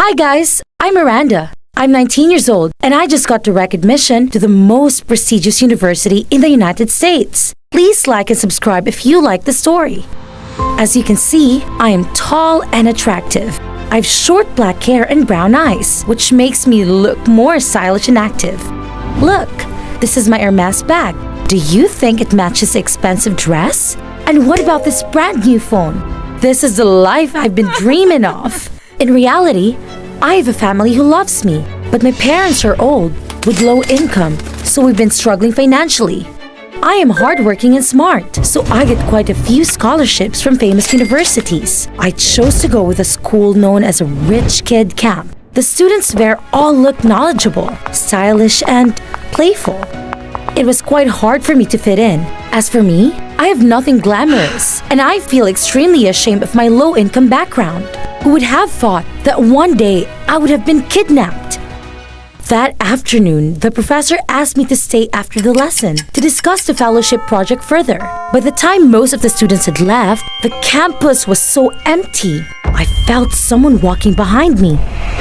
Hi guys, I'm Miranda. I'm 19 years old and I just got direct admission to the most prestigious university in the United States. Please like and subscribe if you like the story. As you can see, I am tall and attractive. I have short black hair and brown eyes, which makes me look more stylish and active. Look, this is my Hermes bag. Do you think it matches the expensive dress? And what about this brand new phone? This is the life I've been dreaming of. In reality, I have a family who loves me, but my parents are old with low income, so we've been struggling financially. I am hardworking and smart, so I get quite a few scholarships from famous universities. I chose to go with a school known as a rich kid camp. The students there all look knowledgeable, stylish, and playful. It was quite hard for me to fit in. As for me, I have nothing glamorous, and I feel extremely ashamed of my low-income background. Who would have thought that one day I would have been kidnapped? That afternoon, the professor asked me to stay after the lesson to discuss the fellowship project further. By the time most of the students had left, the campus was so empty. I felt someone walking behind me.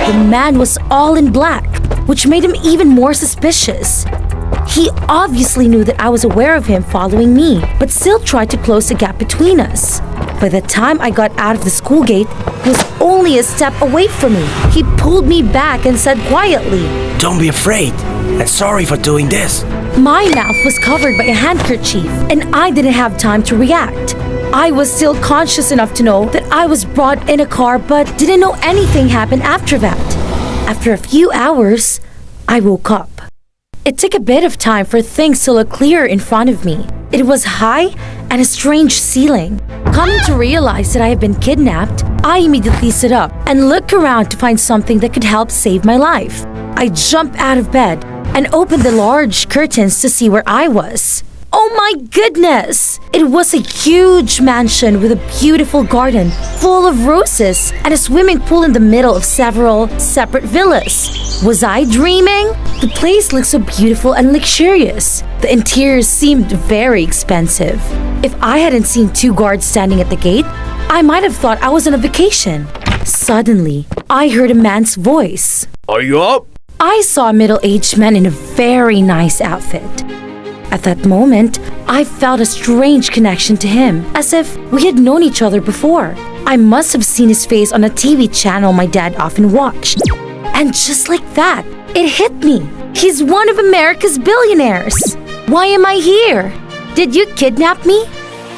The man was all in black, which made him even more suspicious. He obviously knew that I was aware of him following me, but still tried to close the gap between us. By the time I got out of the school gate, he was only a step away from me. He pulled me back and said quietly, "Don't be afraid, and sorry for doing this." My mouth was covered by a handkerchief, and I didn't have time to react. I was still conscious enough to know that I was brought in a car, but didn't know anything happened after that. After a few hours, I woke up. It took a bit of time for things to look clearer in front of me. It was high and a strange ceiling. Coming to realize that I had been kidnapped, I immediately stood up and looked around to find something that could help save my life. I jumped out of bed and opened the large curtains to see where I was. Oh my goodness! It was a huge mansion with a beautiful garden full of roses and a swimming pool in the middle of several separate villas. Was I dreaming? The place looked so beautiful and luxurious. The interior seemed very expensive. If I hadn't seen two guards standing at the gate, I might have thought I was on a vacation. Suddenly, I heard a man's voice. "Are you up?" I saw a middle-aged man in a very nice outfit. At that moment, I felt a strange connection to him, as if we had known each other before. I must have seen his face on a TV channel my dad often watched. And just like that, it hit me. He's one of America's billionaires. Why am I here? Did you kidnap me?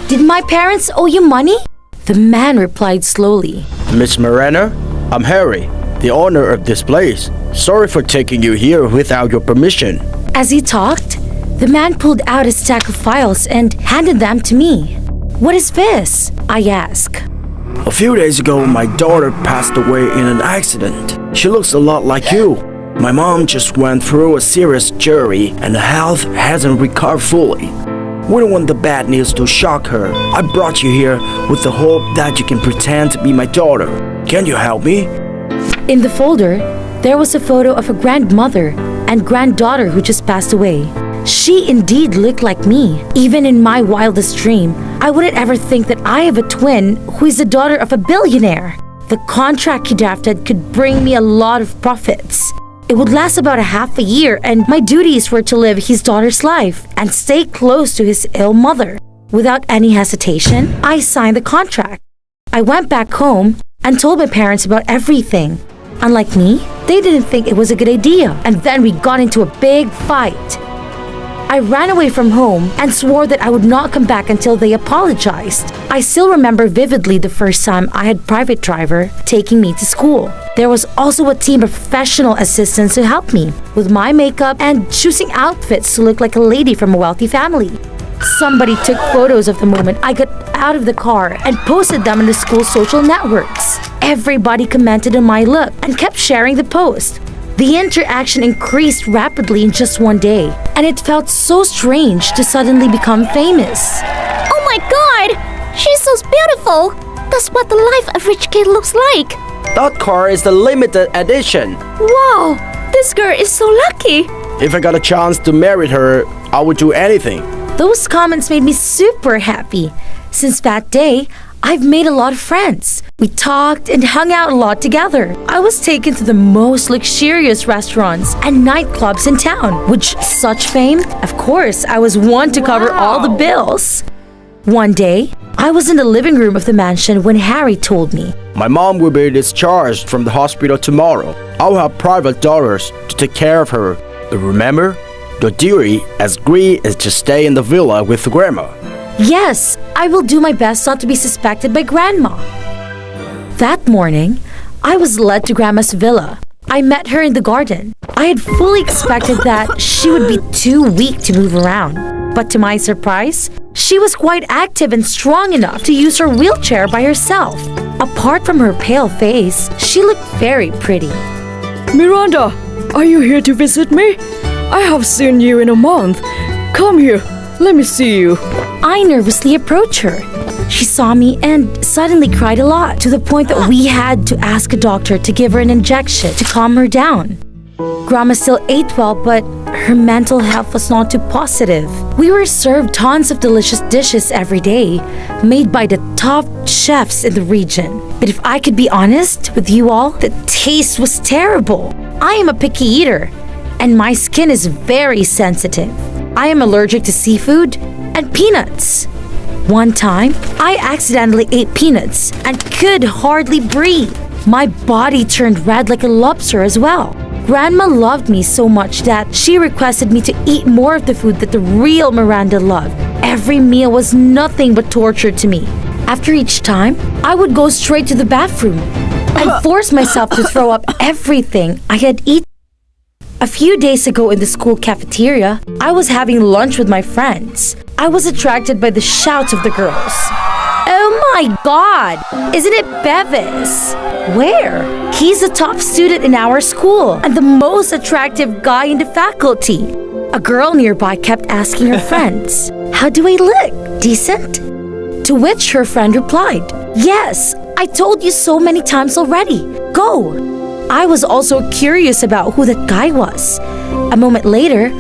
Did my parents owe you money? The man replied slowly. "Miss Miranda, I'm Harry, the owner of this place. Sorry for taking you here without your permission." As he talked, the man pulled out a stack of files and handed them to me. "What is this?" I asked. "A few days ago, my daughter passed away in an accident. She looks a lot like you. My mom just went through a serious injury and her health hasn't recovered fully. We don't want the bad news to shock her. I brought you here with the hope that you can pretend to be my daughter. Can you help me?" In the folder, there was a photo of a grandmother and granddaughter who just passed away. She indeed looked like me. Even in my wildest dream, I wouldn't ever think that I have a twin who is the daughter of a billionaire. The contract he drafted could bring me a lot of profits. It would last about a half a year, and my duties were to live his daughter's life and stay close to his ill mother. Without any hesitation, I signed the contract. I went back home and told my parents about everything. Unlike me, they didn't think it was a good idea, and then we got into a big fight. I ran away from home and swore that I would not come back until they apologized. I still remember vividly the first time I had a private driver taking me to school. There was also a team of professional assistants who helped me with my makeup and choosing outfits to look like a lady from a wealthy family. Somebody took photos of the moment I got out of the car and posted them on the school's social networks. Everybody commented on my look and kept sharing the post. The interaction increased rapidly in just one day, and it felt so strange to suddenly become famous. Oh my god! She's so beautiful! That's what the life of a rich kid looks like! "That car is the limited edition. Wow! This girl is so lucky! If I got a chance to marry her, I would do anything." Those comments made me super happy. Since that day, I've made a lot of friends. We talked and hung out a lot together. I was taken to the most luxurious restaurants and nightclubs in town. With such fame, of course, I was one to cover all the bills. One day, I was in the living room of the mansion when Harry told me, My mom will be discharged from the hospital tomorrow. I'll have private doctors to take care of her. But remember, your duty as Gree is to stay in the villa with Grandma. Yes, I will do my best not to be suspected by Grandma. That morning, I was led to Grandma's villa. I met her in the garden. I had fully expected that she would be too weak to move around. But to my surprise, she was quite active and strong enough to use her wheelchair by herself. Apart from her pale face, she looked very pretty. Miranda, are you here to visit me? I have seen you in a month. Come here, let me see you. I nervously approached her. She saw me and suddenly cried a lot, to the point that we had to ask a doctor to give her an injection to calm her down. Grandma still ate well, but her mental health was not too positive. We were served tons of delicious dishes every day, made by the top chefs in the region. But if I could be honest with you all, the taste was terrible. I am a picky eater, and my skin is very sensitive. I am allergic to seafood and peanuts. One time, I accidentally ate peanuts and could hardly breathe. My body turned red like a lobster as well. Grandma loved me so much that she requested me to eat more of the food that the real Miranda loved. Every meal was nothing but torture to me. After each time, I would go straight to the bathroom and force myself to throw up everything I had eaten. A few days ago in the school cafeteria, I was having lunch with my friends. I was attracted by the shouts of the girls. Oh my God! Isn't it Bevis? Where? He's a top student in our school and the most attractive guy in the faculty. A girl nearby kept asking her friends, How do I look? Decent? To which her friend replied, Yes, I told you so many times already. Go! I was also curious about who that guy was. A moment later,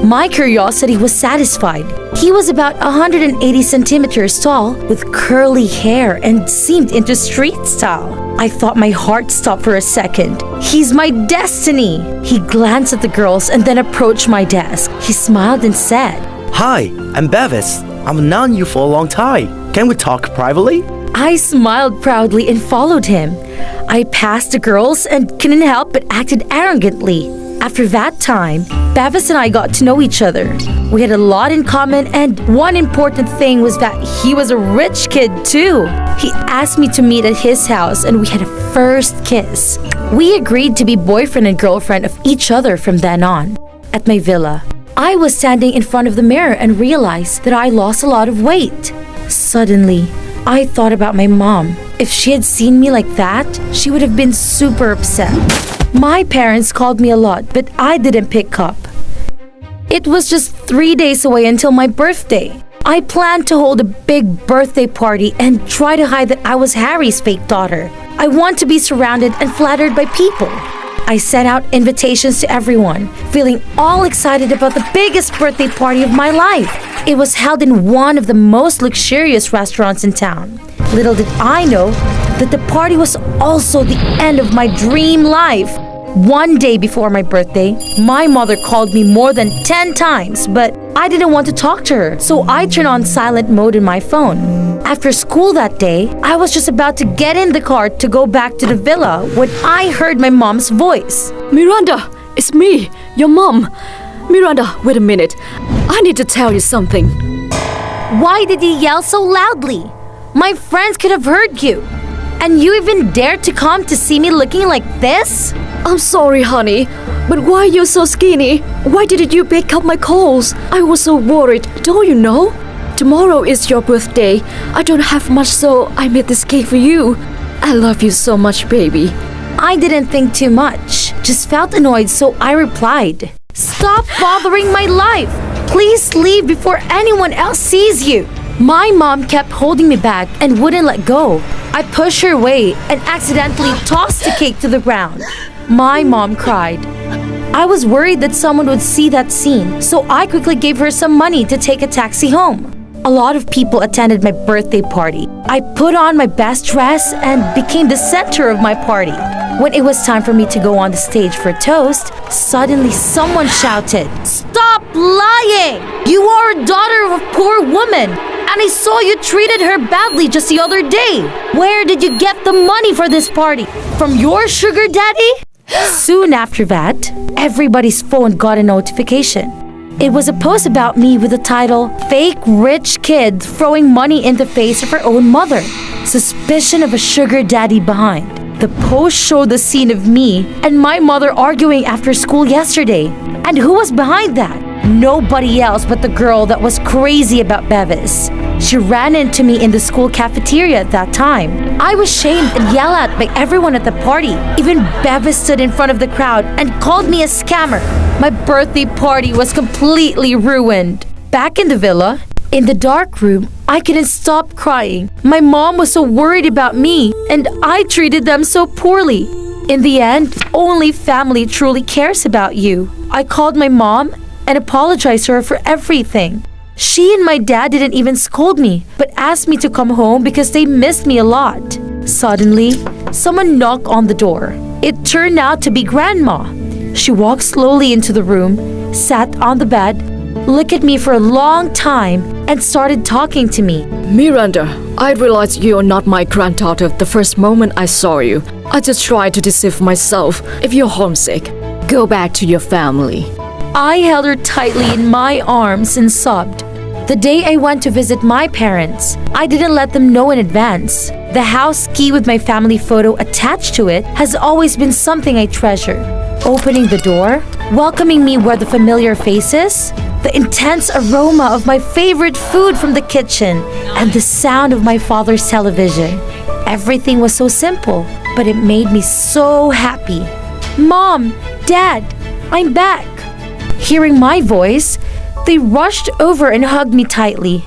my curiosity was satisfied. He was about 180 centimeters tall, with curly hair and seemed into street style. I thought my heart stopped for a second. He's my destiny! He glanced at the girls and then approached my desk. He smiled and said, Hi, I'm Bevis. I've known you for a long time. Can we talk privately? I smiled proudly and followed him. I passed the girls and couldn't help but acted arrogantly. After that time, Bevis and I got to know each other. We had a lot in common, and one important thing was that he was a rich kid too. He asked me to meet at his house and we had a first kiss. We agreed to be boyfriend and girlfriend of each other from then on. At my villa, I was standing in front of the mirror and realized that I lost a lot of weight. Suddenly, I thought about my mom. If she had seen me like that, she would have been super upset. My parents called me a lot, but I didn't pick up. It was just 3 days away until my birthday. I planned to hold a big birthday party and try to hide that I was Harry's fake daughter. I want to be surrounded and flattered by people. I sent out invitations to everyone, feeling all excited about the biggest birthday party of my life. It was held in one of the most luxurious restaurants in town. Little did I know that the party was also the end of my dream life. One day before my birthday, my mother called me more than 10 times, but I didn't want to talk to her, so I turned on silent mode in my phone. After school that day, I was just about to get in the car to go back to the villa when I heard my mom's voice. Miranda, it's me, your mom. Miranda, wait a minute. I need to tell you something. Why did you yell so loudly? My friends could have heard you. And you even dared to come to see me looking like this? I'm sorry, honey, but why are you so skinny? Why didn't you pick up my calls? I was so worried, don't you know? Tomorrow is your birthday. I don't have much, so I made this cake for you. I love you so much, baby. I didn't think too much, just felt annoyed, so I replied, Stop bothering my life! Please leave before anyone else sees you! My mom kept holding me back and wouldn't let go. I pushed her away and accidentally tossed the cake to the ground. My mom cried. I was worried that someone would see that scene, so I quickly gave her some money to take a taxi home. A lot of people attended my birthday party. I put on my best dress and became the center of my party. When it was time for me to go on the stage for a toast, suddenly someone shouted, "Stop lying! You are a daughter of a poor woman, and I saw you treated her badly just the other day. Where did you get the money for this party? From your sugar daddy?" Soon after that, everybody's phone got a notification. It was a post about me with the title, "Fake Rich Kid Throwing Money in the Face of Her Own Mother. Suspicion of a Sugar Daddy Behind." The post showed the scene of me and my mother arguing after school yesterday. And who was behind that? Nobody else but the girl that was crazy about Bevis. She ran into me in the school cafeteria at that time. I was shamed and yelled at by everyone at the party. Even Bevis stood in front of the crowd and called me a scammer. My birthday party was completely ruined. Back in the villa, in the dark room, I couldn't stop crying. My mom was so worried about me, and I treated them so poorly. In the end, only family truly cares about you. I called my mom and apologized to her for everything. She and my dad didn't even scold me, but asked me to come home because they missed me a lot. Suddenly, someone knocked on the door. It turned out to be Grandma. She walked slowly into the room, sat on the bed, looked at me for a long time, and started talking to me. Miranda, I realized you're not my granddaughter the first moment I saw you. I just tried to deceive myself. If you're homesick, go back to your family. I held her tightly in my arms and sobbed. The day I went to visit my parents, I didn't let them know in advance. The house key with my family photo attached to it has always been something I treasure. Opening the door, welcoming me were the familiar faces, the intense aroma of my favorite food from the kitchen, and the sound of my father's television. Everything was so simple, but it made me so happy. "Mom, Dad, I'm back." Hearing my voice, they rushed over and hugged me tightly.